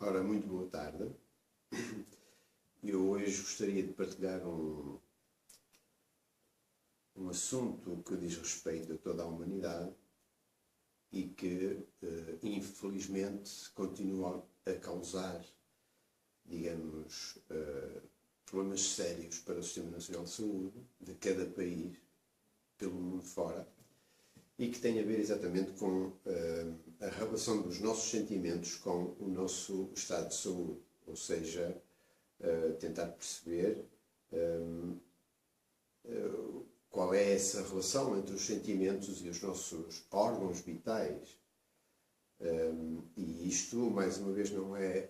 Ora, muito boa tarde. Eu hoje gostaria de partilhar um assunto que diz respeito a toda a humanidade e que, infelizmente, continua a causar, digamos, problemas sérios para o Sistema Nacional de Saúde de cada país, pelo mundo fora, e que tem a ver exatamente com a relação dos nossos sentimentos com o nosso estado de saúde, ou seja, tentar perceber qual é essa relação entre os sentimentos e os nossos órgãos vitais. E isto, mais uma vez, não é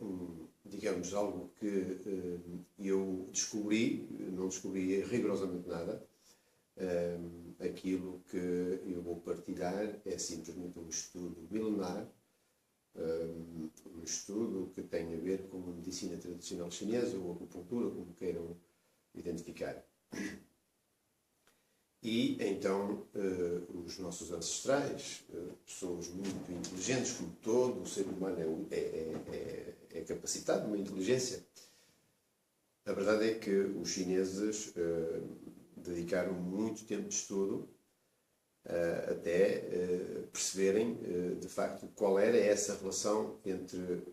digamos, algo que eu descobri, não descobri rigorosamente nada. Aquilo que eu vou partilhar é simplesmente um estudo milenar, um estudo que tem a ver com a medicina tradicional chinesa ou acupuntura, como queiram identificar. E então os nossos ancestrais, pessoas muito inteligentes, como todo o ser humano é capacitado de uma inteligência. A verdade é que os chineses dedicaram muito tempo de estudo até perceberem de facto qual era essa relação entre,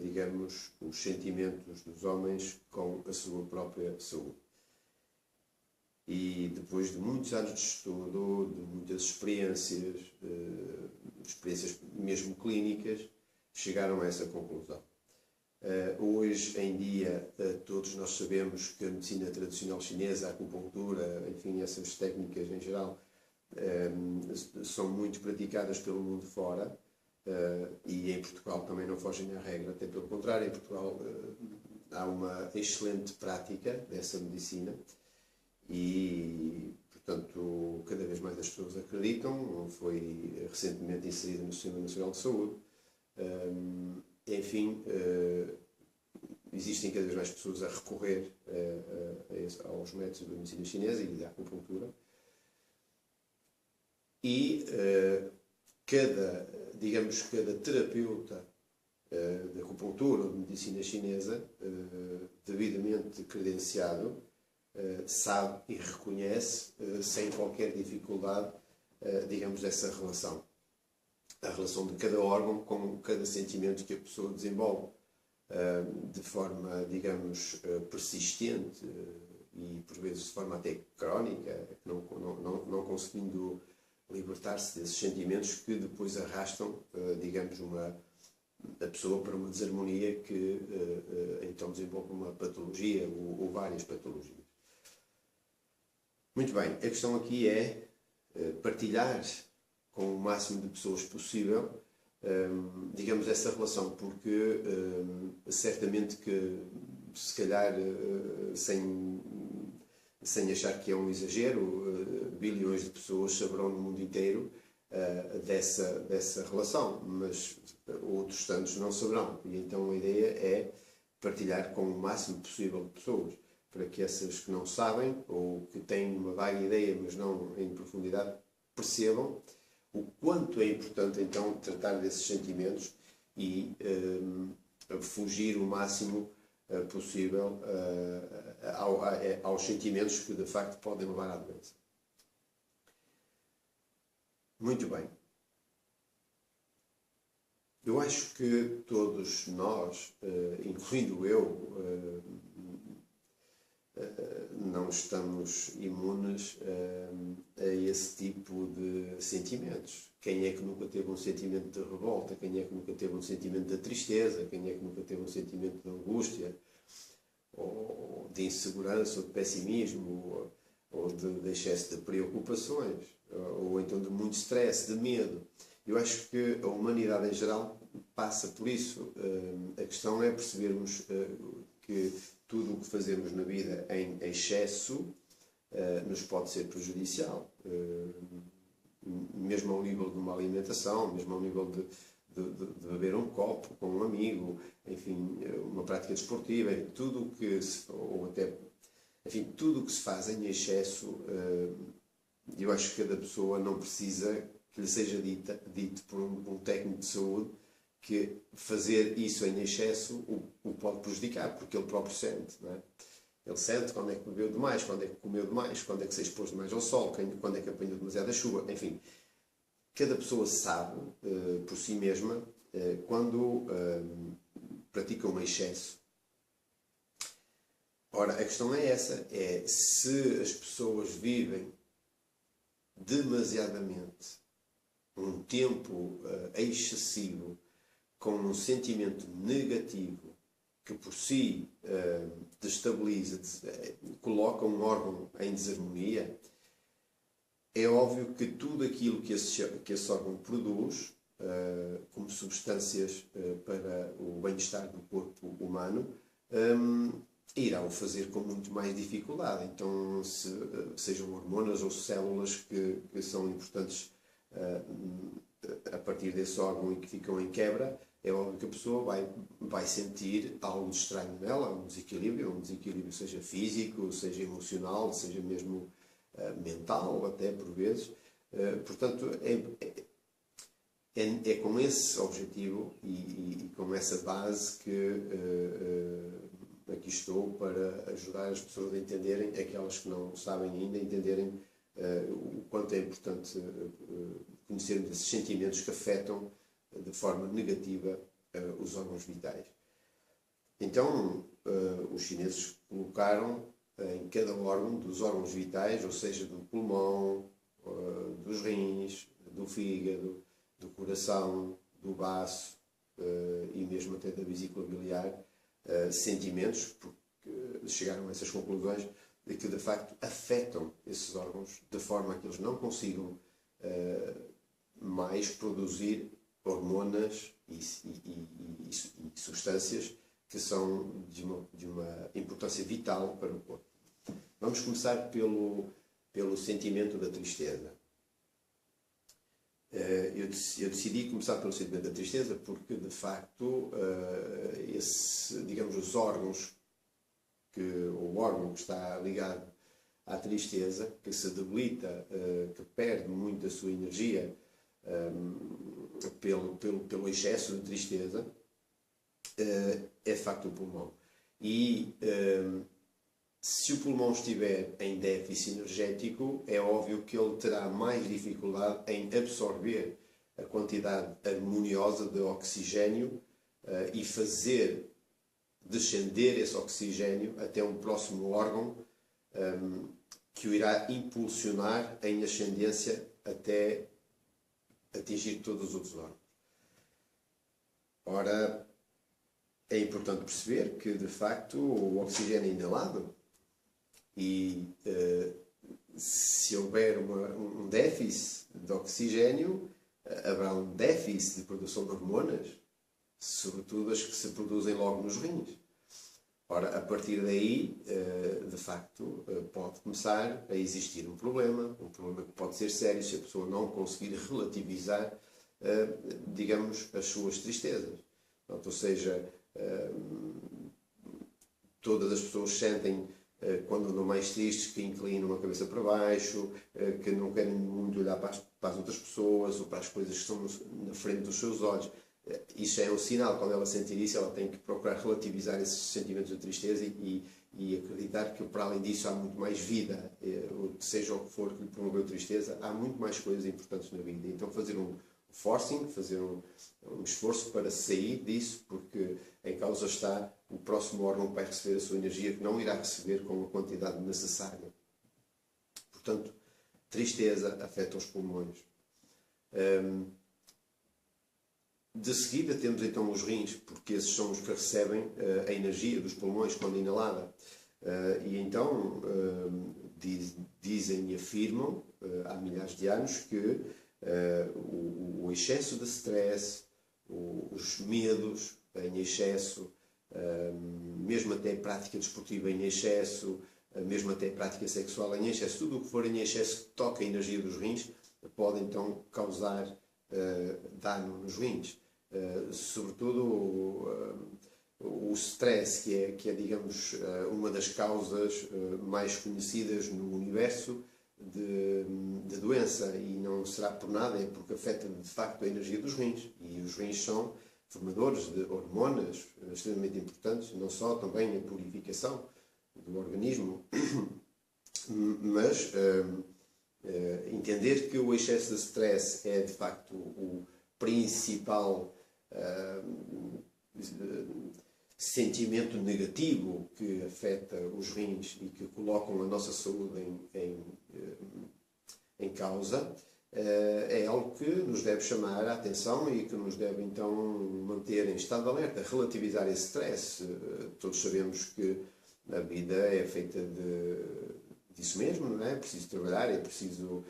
digamos, os sentimentos dos homens com a sua própria saúde. E depois de muitos anos de estudo, de muitas experiências mesmo clínicas, chegaram a essa conclusão. Hoje em dia todos nós sabemos que a medicina tradicional chinesa, a acupuntura, enfim, essas técnicas em geral, são muito praticadas pelo mundo fora, e em Portugal também não fogem à regra, até pelo contrário, em Portugal há uma excelente prática dessa medicina e, portanto, cada vez mais as pessoas acreditam. Foi recentemente inserida no Sistema Nacional de Saúde. Enfim, existem cada vez mais pessoas a recorrer aos métodos da medicina chinesa e da acupuntura. E cada terapeuta de acupuntura ou de medicina chinesa, devidamente credenciado, sabe e reconhece, sem qualquer dificuldade, digamos, essa relação. A relação de cada órgão com cada sentimento que a pessoa desenvolve de forma, digamos, persistente e por vezes de forma até crónica, não conseguindo libertar-se desses sentimentos que depois arrastam, digamos, a pessoa para uma desarmonia que então desenvolve uma patologia ou várias patologias. Muito bem, a questão aqui é partilhar com o máximo de pessoas possível, digamos, essa relação, porque certamente que, se calhar, sem achar que é um exagero, bilhões de pessoas saberão no mundo inteiro dessa relação, mas outros tantos não saberão. E então a ideia é partilhar com o máximo possível de pessoas, para que essas que não sabem, ou que têm uma vaga ideia, mas não em profundidade, percebam o quanto é importante então tratar desses sentimentos e fugir o máximo possível aos sentimentos que de facto podem levar à doença. Muito bem. Eu acho que todos nós, incluindo eu, não estamos imunes a esse tipo de sentimentos. Quem é que nunca teve um sentimento de revolta? Quem é que nunca teve um sentimento de tristeza? Quem é que nunca teve um sentimento de angústia? Ou de insegurança, ou de pessimismo, ou de excesso de preocupações, ou então de muito stress, de medo. Eu acho que a humanidade em geral passa por isso. A questão é percebermos que tudo o que fazemos na vida em excesso nos pode ser prejudicial, mesmo ao nível de uma alimentação, mesmo ao nível de beber um copo com um amigo, enfim, uma prática desportiva, tudo o que tudo o que se faz em excesso, eu acho que cada pessoa não precisa que lhe seja dito por um técnico de saúde que fazer isso em excesso o pode prejudicar, porque ele próprio sente, não é? Ele sente quando é que bebeu demais, quando é que comeu demais, quando é que se expôs demais ao sol, quando é que apanhou demasiada chuva, enfim. Cada pessoa sabe, por si mesma, quando pratica um excesso. Ora, a questão é essa, é se as pessoas vivem demasiadamente um tempo excessivo com um sentimento negativo que por si destabiliza, coloca um órgão em desarmonia, é óbvio que tudo aquilo que esse órgão produz, como substâncias para o bem-estar do corpo humano, irá o fazer com muito mais dificuldade. Então, sejam hormonas ou células que são importantes a partir desse órgão e que ficam em quebra, é óbvio que a pessoa vai sentir algo de estranho nela, um desequilíbrio seja físico, seja emocional, seja mesmo mental, até por vezes. Portanto, é com esse objetivo e com essa base que aqui estou para ajudar as pessoas a entenderem, aquelas que não sabem ainda, entenderem o quanto é importante conhecermos esses sentimentos que afetam de forma negativa os órgãos vitais. Então, os chineses colocaram em cada órgão dos órgãos vitais, ou seja, do pulmão, dos rins, do fígado, do coração, do baço e mesmo até da vesícula biliar, sentimentos, porque chegaram a essas conclusões, de que de facto afetam esses órgãos de forma a que eles não consigam mais produzir hormonas e substâncias que são de uma importância vital para o corpo. Vamos começar pelo sentimento da tristeza. Eu decidi começar pelo sentimento da tristeza porque, de facto, os órgãos, o órgão que está ligado à tristeza, que se debilita, que perde muito a sua energia pelo excesso de tristeza, é de facto o pulmão. E se o pulmão estiver em déficit energético, é óbvio que ele terá mais dificuldade em absorver a quantidade harmoniosa de oxigênio e fazer descender esse oxigênio até um próximo órgão que o irá impulsionar em ascendência até atingir todos os outros órgãos. Ora, é importante perceber que, de facto, o oxigênio é inalado e se houver um déficit de oxigênio, haverá um déficit de produção de hormonas, sobretudo as que se produzem logo nos rins. Ora, a partir daí, de facto, pode começar a existir um problema que pode ser sério se a pessoa não conseguir relativizar, digamos, as suas tristezas. Portanto, ou seja, todas as pessoas sentem, quando andam mais tristes, que inclinam a cabeça para baixo, que não querem muito olhar para as outras pessoas ou para as coisas que estão na frente dos seus olhos. Isso é um sinal. Quando ela sentir isso, ela tem que procurar relativizar esses sentimentos de tristeza e acreditar que, para além disso, há muito mais vida. Seja o que for que lhe promoveu tristeza, há muito mais coisas importantes na vida. Então, fazer um forcing, fazer um esforço para sair disso, porque em causa está o próximo órgão que vai receber a sua energia, que não irá receber com a quantidade necessária. Portanto, tristeza afeta os pulmões. De seguida temos então os rins, porque esses são os que recebem a energia dos pulmões quando inalada. E então dizem e afirmam há milhares de anos que o excesso de stress, os medos em excesso, mesmo até prática desportiva em excesso, mesmo até prática sexual em excesso, tudo o que for em excesso que toca a energia dos rins pode então causar dano nos rins. Sobretudo o stress, que é digamos, uma das causas mais conhecidas no universo de doença, e não será por nada, é porque afeta de facto a energia dos rins, e os rins são formadores de hormonas extremamente importantes, não só também a purificação do organismo, mas entender que o excesso de stress é de facto o principal sentimento negativo que afeta os rins e que colocam a nossa saúde em causa, é algo que nos deve chamar a atenção e que nos deve então manter em estado de alerta, relativizar esse stress. Todos sabemos que a vida é feita disso mesmo, não é? É preciso trabalhar, é preciso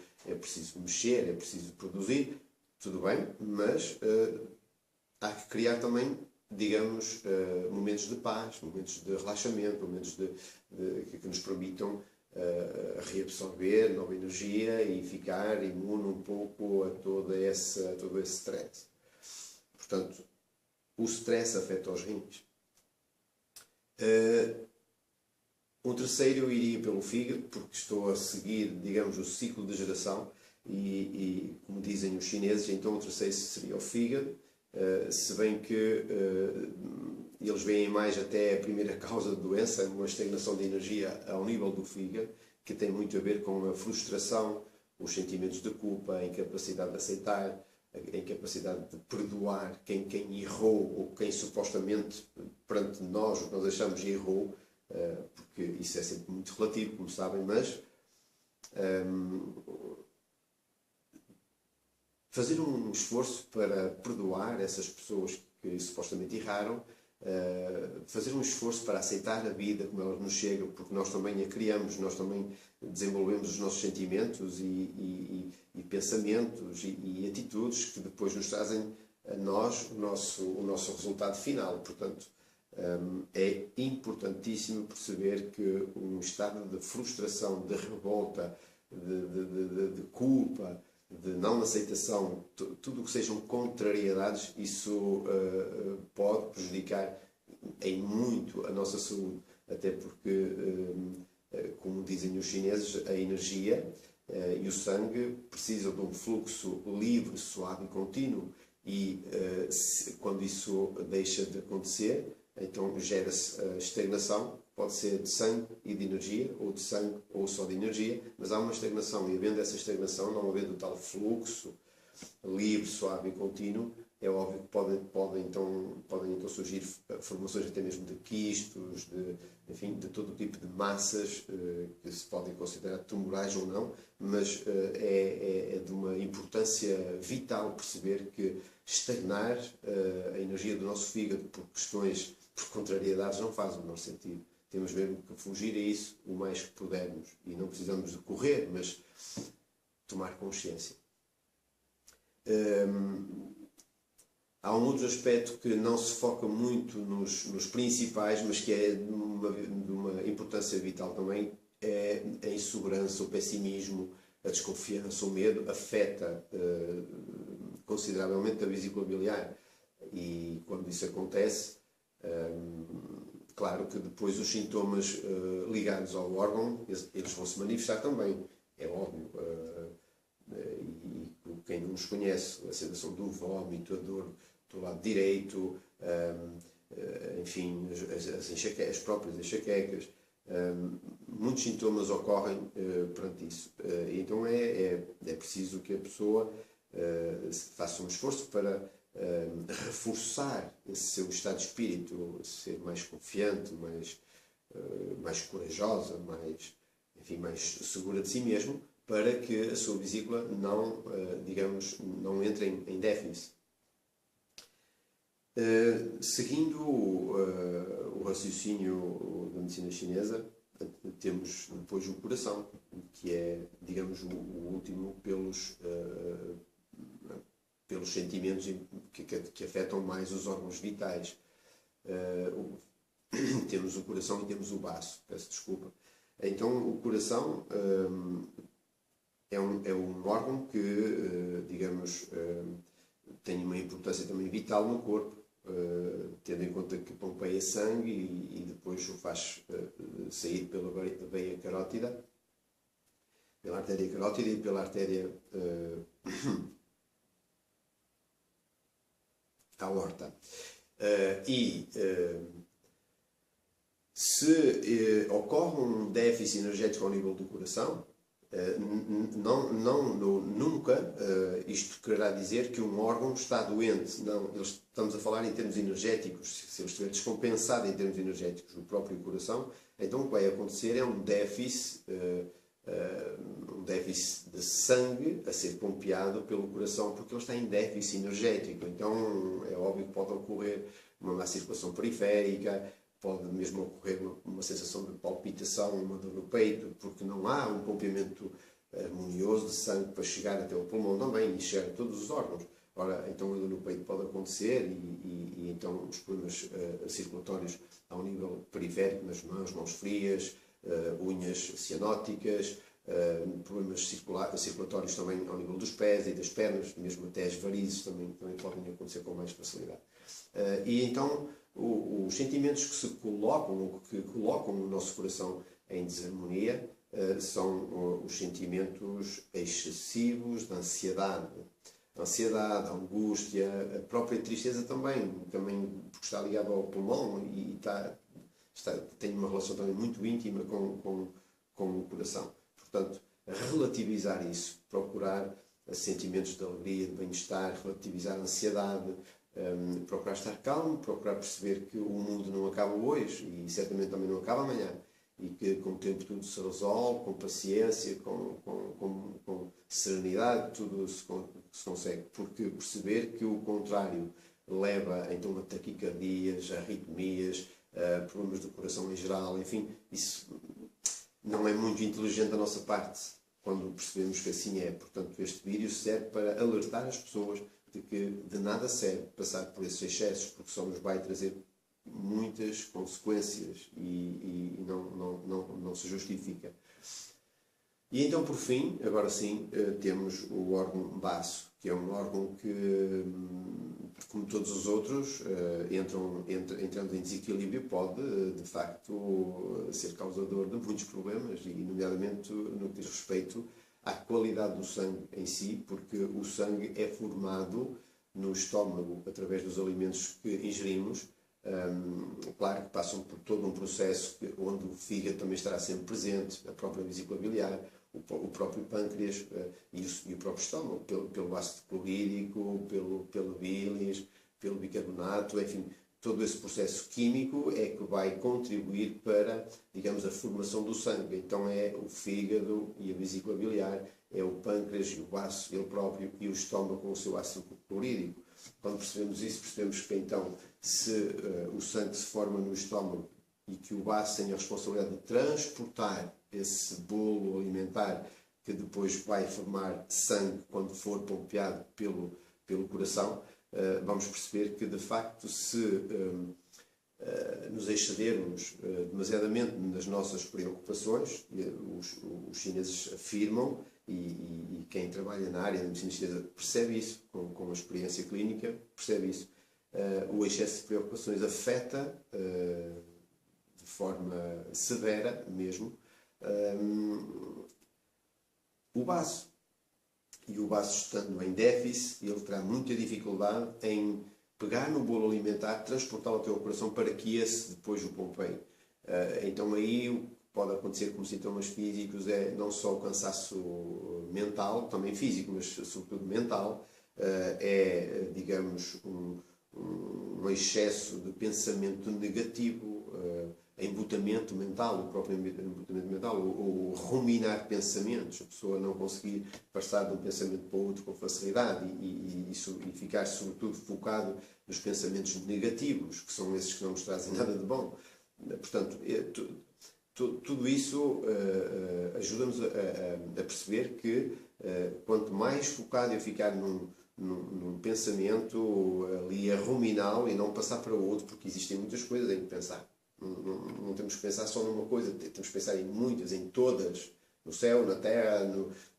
mexer, é preciso produzir, tudo bem, mas há que criar também, digamos, momentos de paz, momentos de relaxamento, momentos que nos permitam reabsorver nova energia e ficar imune um pouco a todo esse stress. Portanto, o stress afeta os rins. Um terceiro eu iria pelo fígado, porque estou a seguir, digamos, o ciclo de geração e como dizem os chineses, então o terceiro seria o fígado, se bem que eles veem mais até a primeira causa de doença, uma estagnação de energia ao nível do fígado, que tem muito a ver com a frustração, os sentimentos de culpa, a incapacidade de aceitar, a incapacidade de perdoar quem errou ou quem supostamente perante nós, o que nós achamos, errou, porque isso é sempre muito relativo, como sabem, mas fazer um esforço para perdoar essas pessoas que supostamente erraram, fazer um esforço para aceitar a vida como ela nos chega, porque nós também a criamos, nós também desenvolvemos os nossos sentimentos e pensamentos e atitudes que depois nos trazem a nós o nosso resultado final. Portanto, é importantíssimo perceber que um estado de frustração, de revolta, de culpa, de não aceitação, tudo o que sejam contrariedades, isso pode prejudicar em muito a nossa saúde, até porque, como dizem os chineses, a energia e o sangue precisam de um fluxo livre, suave e contínuo, e quando isso deixa de acontecer, então gera-se a estagnação, pode ser de sangue e de energia, ou de sangue ou só de energia, mas há uma estagnação, e havendo essa estagnação, não havendo tal fluxo livre, suave e contínuo, é óbvio que podem então surgir formações até mesmo de quistos, de todo tipo de massas que se podem considerar tumorais ou não, mas é de uma importância vital perceber que estagnar a energia do nosso fígado por questões, por contrariedades, não faz o menor sentido. Temos mesmo que fugir a isso o mais que pudermos. E não precisamos de correr, mas tomar consciência. Há um outro aspecto que não se foca muito nos principais, mas que é de uma importância vital também, é a insegurança, o pessimismo, a desconfiança, o medo, afeta consideravelmente a vesícula biliar. E quando isso acontece, claro que depois os sintomas ligados ao órgão, eles vão se manifestar também, é óbvio. E quem não nos conhece, a sensação do vómito, a dor do lado direito, enfim, as próprias enxaquecas, muitos sintomas ocorrem perante isso. Então é preciso que a pessoa faça um esforço para reforçar esse seu estado de espírito, ser mais confiante, mais corajosa, mais segura de si mesmo, para que a sua vesícula não, não entre em déficit. Seguindo o raciocínio da medicina chinesa, temos depois o coração, que é, digamos, o último pelos sentimentos que afetam mais os órgãos vitais. Temos o coração e temos o baço, peço desculpa. Então, o coração é um órgão que, digamos, tem uma importância também vital no corpo, tendo em conta que pompeia sangue e depois o faz sair pela veia carótida, pela artéria carótida e pela artéria à aorta. Se ocorre um déficit energético ao nível do coração, nunca isto quererá dizer que um órgão está doente. Não, estamos a falar em termos energéticos. Se ele estiver descompensado em termos energéticos, o próprio coração, então o que vai acontecer é um déficit de sangue a ser pompeado pelo coração, porque ele está em déficit energético. Então é óbvio que pode ocorrer uma má circulação periférica, pode mesmo ocorrer uma sensação de palpitação, uma dor no peito, porque não há um pompeamento harmonioso de sangue para chegar até o pulmão também e chegar a todos os órgãos. Ora, então a dor no peito pode acontecer e então os problemas circulatórios ao nível periférico, nas mãos frias, unhas cianóticas, problemas circulatórios também ao nível dos pés e das pernas, mesmo até as varizes também podem acontecer com mais facilidade. E então os sentimentos que colocam o nosso coração em desarmonia são os sentimentos excessivos de ansiedade. A ansiedade, a angústia, a própria tristeza também porque está ligado ao pulmão e tem uma relação também muito íntima com o coração. Portanto, relativizar isso, procurar sentimentos de alegria, de bem-estar, relativizar a ansiedade, procurar estar calmo, procurar perceber que o mundo não acaba hoje e certamente também não acaba amanhã e que com o tempo tudo se resolve, com paciência, com serenidade, tudo se consegue, porque perceber que o contrário leva então a taquicardias, a arritmias, problemas do coração em geral, enfim, isso não é muito inteligente da nossa parte quando percebemos que assim é. Portanto, este vídeo serve para alertar as pessoas de que de nada serve passar por esses excessos, porque só nos vai trazer muitas consequências e não se justifica. E então, por fim, agora sim, temos o órgão baço, que é um órgão que, como todos os outros, entrando em desequilíbrio, pode, de facto, ser causador de muitos problemas, e nomeadamente no que diz respeito à qualidade do sangue em si, porque o sangue é formado no estômago através dos alimentos que ingerimos. Claro que passam por todo um processo onde o fígado também estará sempre presente, a própria vesícula biliar, o próprio pâncreas e o próprio estômago, pelo ácido clorídrico, pelo bílis, pelo bicarbonato, enfim, todo esse processo químico é que vai contribuir para, digamos, a formação do sangue. Então é o fígado e a vesícula biliar, é o pâncreas e o baço, ele próprio, e o estômago com o seu ácido clorídrico. Quando percebemos isso, percebemos que então, se o sangue se forma no estômago e que o baço tem a responsabilidade de transportar esse bolo alimentar que depois vai formar sangue quando for pompeado pelo coração, vamos perceber que, de facto, se nos excedermos demasiadamente nas nossas preocupações, os chineses afirmam, e quem trabalha na área da medicina chinesa percebe isso, com a experiência clínica, percebe isso, o excesso de preocupações afeta de forma severa mesmo o baço. E o baço, estando em déficit, ele terá muita dificuldade em pegar no bolo alimentar, transportá-lo até ao coração para que esse depois o pompeie. Então aí o que pode acontecer como sintomas físicos é não só o cansaço mental, também físico, mas sobretudo mental, digamos, um excesso de pensamento negativo, embutamento mental, o próprio embutamento mental, ou ruminar pensamentos, a pessoa não conseguir passar de um pensamento para o outro com facilidade e ficar sobretudo focado nos pensamentos negativos, que são esses que não nos trazem nada de bom. Portanto, tudo isso ajuda-nos a perceber que quanto mais focado eu ficar num pensamento ali a ruminá-lo e não passar para o outro, porque existem muitas coisas em que pensar. Não temos que pensar só numa coisa, temos que pensar em muitas, em todas, no céu, na terra,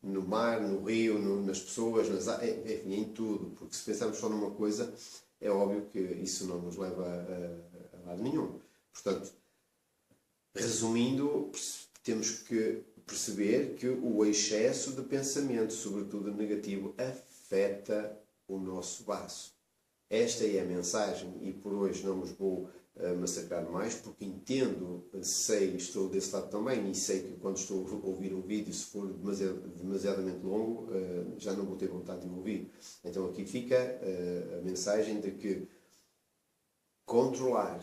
no mar, no rio, nas pessoas, enfim, em tudo, porque se pensarmos só numa coisa, é óbvio que isso não nos leva a lado nenhum. Portanto, resumindo, temos que perceber que o excesso de pensamento, sobretudo negativo, afeta o nosso baço. Esta é a mensagem e por hoje não vos vou massacrar mais, porque entendo, sei, estou desse lado também e sei que quando estou a ouvir um vídeo, se for demasiadamente longo, já não vou ter vontade de o ouvir. Então aqui fica a mensagem de que controlar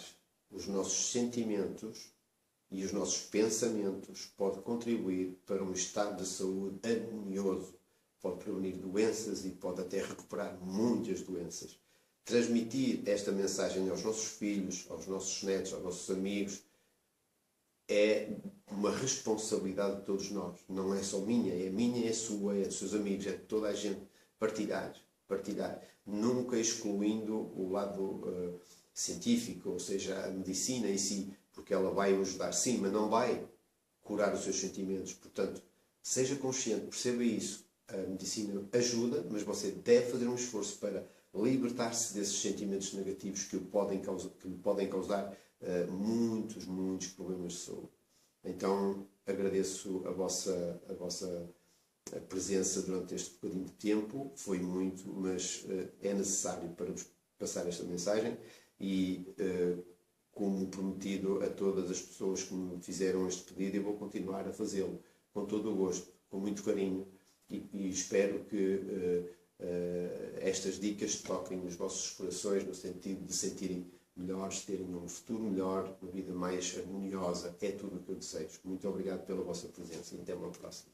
os nossos sentimentos e os nossos pensamentos pode contribuir para um estado de saúde harmonioso, pode prevenir doenças e pode até recuperar muitas doenças. Transmitir esta mensagem aos nossos filhos, aos nossos netos, aos nossos amigos, é uma responsabilidade de todos nós. Não é só minha, é sua, é dos seus amigos, é de toda a gente. Partilhar. Nunca excluindo o lado científico, ou seja, a medicina em si, porque ela vai o ajudar sim, mas não vai curar os seus sentimentos. Portanto, seja consciente, perceba isso. A medicina ajuda, mas você deve fazer um esforço para libertar-se desses sentimentos negativos que lhe podem causar muitos problemas de saúde. Então, agradeço a vossa presença durante este bocadinho de tempo. Foi muito, mas é necessário para vos passar esta mensagem e, como prometido a todas as pessoas que me fizeram este pedido, eu vou continuar a fazê-lo com todo o gosto, com muito carinho e espero que estas dicas toquem os vossos corações no sentido de sentirem melhores, terem um futuro melhor, uma vida mais harmoniosa. É tudo o que eu desejo. Muito obrigado pela vossa presença e até uma próxima.